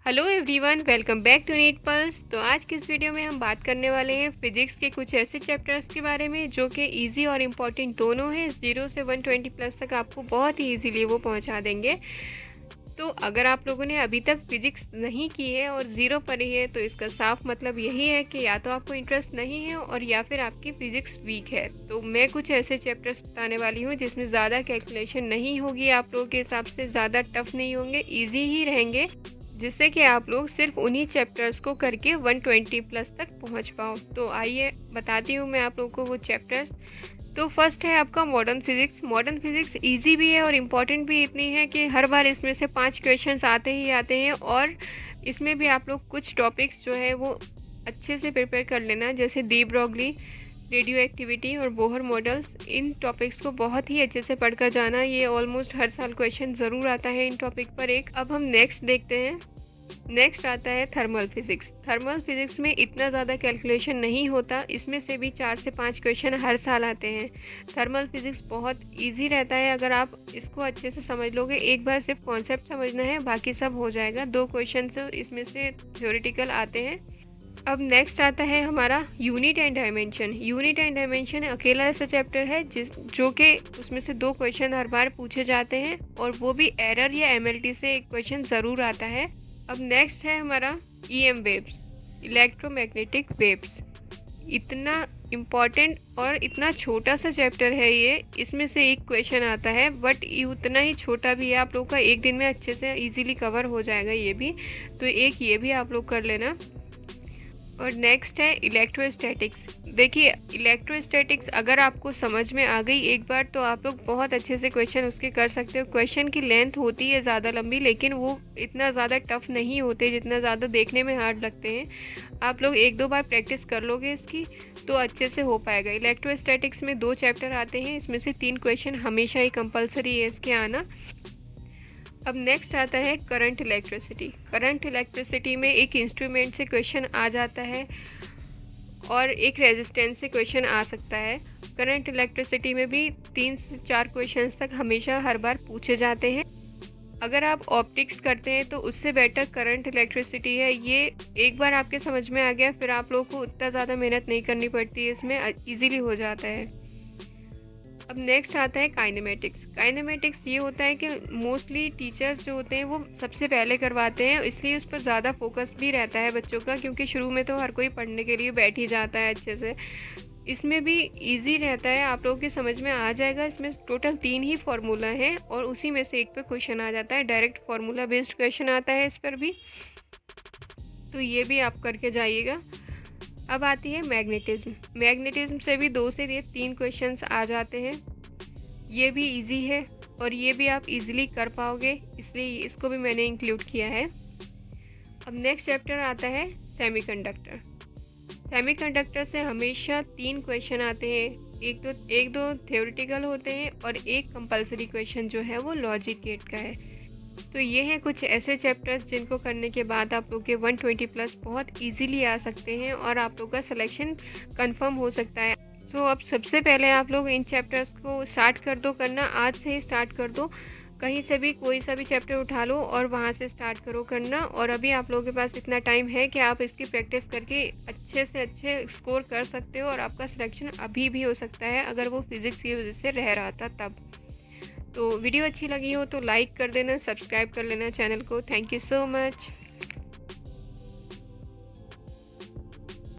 Hello everyone, welcome back to NEET pulse. तो आज की इस वीडियो में हम बात करने वाले हैं फिजिक्स के कुछ ऐसे चैप्टर्स के बारे में जो कि इजी और इम्पॉर्टेंट दोनों हैं। 0 से 120 प्लस तक आपको बहुत ही इजीली वो पहुंचा देंगे। तो अगर आप लोगों ने अभी तक फिजिक्स नहीं की है और ज़ीरो पढ़ी है तो इसका साफ मतलब यही है कि या तो आपको इंटरेस्ट नहीं है और या फिर आपकी फ़िज़िक्स वीक है। तो मैं कुछ ऐसे चैप्टर्स बताने वाली हूँ जिसमें ज़्यादा कैलकुलेशन नहीं होगी, आप लोगों के हिसाब से ज़्यादा टफ नहीं होंगे, ईजी ही रहेंगे, जिससे कि आप लोग सिर्फ उन्हीं चैप्टर्स को करके 120 प्लस तक पहुंच पाओ। तो आइए बताती हूँ मैं आप लोगों को वो चैप्टर्स। तो फर्स्ट है आपका modern physics. Modern physics easy भी है और इम्पॉर्टेंट भी इतनी है कि हर बार इसमें से 5 क्वेश्चंस आते ही आते हैं। और इसमें भी आप लोग कुछ टॉपिक्स जो है वो अच्छे से प्रिपेयर कर लेना, जैसे डी ब्रॉगली, रेडियो एक्टिविटी और बोहर मॉडल्स। इन टॉपिक्स को बहुत ही अच्छे से पढ़कर जाना, ये ऑलमोस्ट हर साल क्वेश्चन ज़रूर आता है इन टॉपिक पर एक। अब हम नेक्स्ट देखते हैं। नेक्स्ट आता है थर्मल फिजिक्स। थर्मल फिजिक्स में इतना ज़्यादा कैलकुलेशन नहीं होता, इसमें से भी 4 से 5 क्वेश्चन हर साल आते हैं। थर्मल फिजिक्स बहुत इजी रहता है, अगर आप इसको अच्छे से समझ लोगे। एक बार सिर्फ कॉन्सेप्ट समझना है, बाकी सब हो जाएगा। 2 क्वेश्चन इसमें से थ्योरेटिकल आते हैं। अब नेक्स्ट आता है हमारा unit and dimension. Unit and dimension अकेला ऐसा चैप्टर है जो कि उसमें से 2 क्वेश्चन हर बार पूछे जाते हैं और वो भी एरर या एमएलटी से एक क्वेश्चन ज़रूर आता है। अब नेक्स्ट है हमारा ईएम वेव्स, इलेक्ट्रोमैग्नेटिक वेव्स। इतना इम्पॉर्टेंट और इतना छोटा सा चैप्टर है ये, इसमें से एक क्वेश्चन आता है, बट ये उतना ही छोटा भी है। आप लोग का एक दिन में अच्छे से इजीली कवर हो जाएगा ये भी, तो एक ये भी आप लोग कर लेना। और नेक्स्ट है इलेक्ट्रोस्टैटिक्स। देखिए, इलेक्ट्रोस्टैटिक्स अगर आपको समझ में आ गई एक बार तो आप लोग बहुत अच्छे से क्वेश्चन उसके कर सकते हो। क्वेश्चन की लेंथ होती है ज़्यादा लंबी, लेकिन वो इतना ज़्यादा टफ नहीं होते जितना ज़्यादा देखने में हार्ड लगते हैं। आप लोग 1-2 बार प्रैक्टिस कर लोगे इसकी तो अच्छे से हो पाएगा। इलेक्ट्रोस्टैटिक्स में 2 चैप्टर आते हैं, इसमें से 3 क्वेश्चन हमेशा ही कंपलसरी है इसके आना। अब नेक्स्ट आता है करंट इलेक्ट्रिसिटी। करंट इलेक्ट्रिसिटी में एक इंस्ट्रूमेंट से क्वेश्चन आ जाता है और एक रेजिस्टेंस से क्वेश्चन आ सकता है। करंट इलेक्ट्रिसिटी में भी 3 से 4 क्वेश्चंस तक हमेशा हर बार पूछे जाते हैं। अगर आप ऑप्टिक्स करते हैं तो उससे बेटर करंट इलेक्ट्रिसिटी है। ये एक बार आपके समझ में आ गया फिर आप लोगों को उतना ज़्यादा मेहनत नहीं करनी पड़ती है, इसमें ईजीली हो जाता है। अब नेक्स्ट आता है काइनेमेटिक्स। काइनेमेटिक्स ये होता है कि मोस्टली टीचर्स जो होते हैं वो सबसे पहले करवाते हैं, इसलिए उस पर ज़्यादा फोकस भी रहता है बच्चों का, क्योंकि शुरू में तो हर कोई पढ़ने के लिए बैठ ही जाता है अच्छे से। इसमें भी इजी रहता है, आप लोगों के समझ में आ जाएगा। इसमें टोटल 3 ही फार्मूला हैं और उसी में से एक पे क्वेश्चन आ जाता है, डायरेक्ट फार्मूला बेस्ड क्वेश्चन आता है इस पर भी, तो ये भी आप करके जाइएगा। अब आती है मैग्नेटिज्म। मैग्नेटिज्म से भी 2 से 3 क्वेश्चंस आ जाते हैं, ये भी इजी है और ये भी आप इजीली कर पाओगे, इसलिए इसको भी मैंने इंक्लूड किया है। अब नेक्स्ट चैप्टर आता है सेमीकंडक्टर। सेमीकंडक्टर से हमेशा 3 क्वेश्चन आते हैं, एक दो थ्योरेटिकल होते हैं और एक कंपलसरी क्वेश्चन जो है वो लॉजिक गेट का है। तो ये हैं कुछ ऐसे चैप्टर्स जिनको करने के बाद आप लोग के 120 प्लस बहुत इजीली आ सकते हैं और आप लोग का सिलेक्शन कंफर्म हो सकता है। तो अब सबसे पहले आप लोग इन चैप्टर्स को स्टार्ट कर दो करना, आज से ही स्टार्ट कर दो। कहीं से भी कोई सा भी चैप्टर उठा लो और वहाँ से स्टार्ट करो करना। और अभी आप लोगों के पास इतना टाइम है कि आप इसकी प्रैक्टिस करके अच्छे से अच्छे स्कोर कर सकते हो और आपका सिलेक्शन अभी भी हो सकता है, अगर वो फिज़िक्स की वजह से रह रहा था तब। तो वीडियो अच्छी लगी हो तो लाइक कर देना, सब्सक्राइब कर लेना चैनल को। Thank you so much.